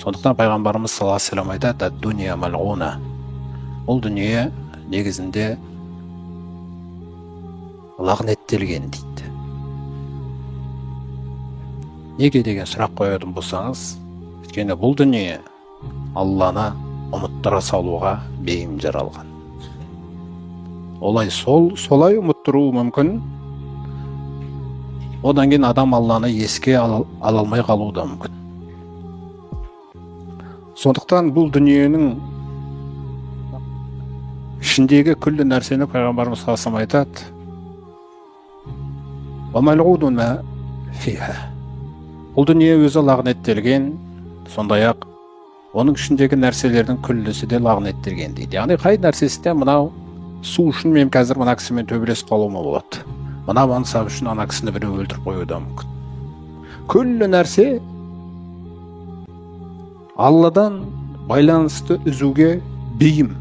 Сондықтан пайғамбарымыз саллаллаху алейхи вассалам айтады: "Дуния малғуна". Бұл дүние негізінде лағнеттелген дейді. Неге деген сұрақ қоятын болсаңыз, өйткені бұл дүние Алланы ұмыттыра салуға бейім жаралған. Солай ұмыттыруы мүмкін. Одан кейін адам Алланы еске ала алмай қалуы да мүмкін. Сондықтан бұл дүниенің ішіндегі күллі нәрсені пайғамбарымыз саллаллаху алейхи вассалам айтады: "Уамалғудун ма фиха". Бұл дүние өзі лағнеттелген, сондай-ақ оның ішіндегі нәрселердің күллісі де лағнеттелген дейді. Яғни қай нәрсесінде мынау су үшін мен қазір мына кісімен төбелесіп қалуыма болады. Мына мансап үшін ана кісіні біреу өлтіріп қоюы да мүмкін. Күллі нәрсе Алладан байланысты үзуге бейім.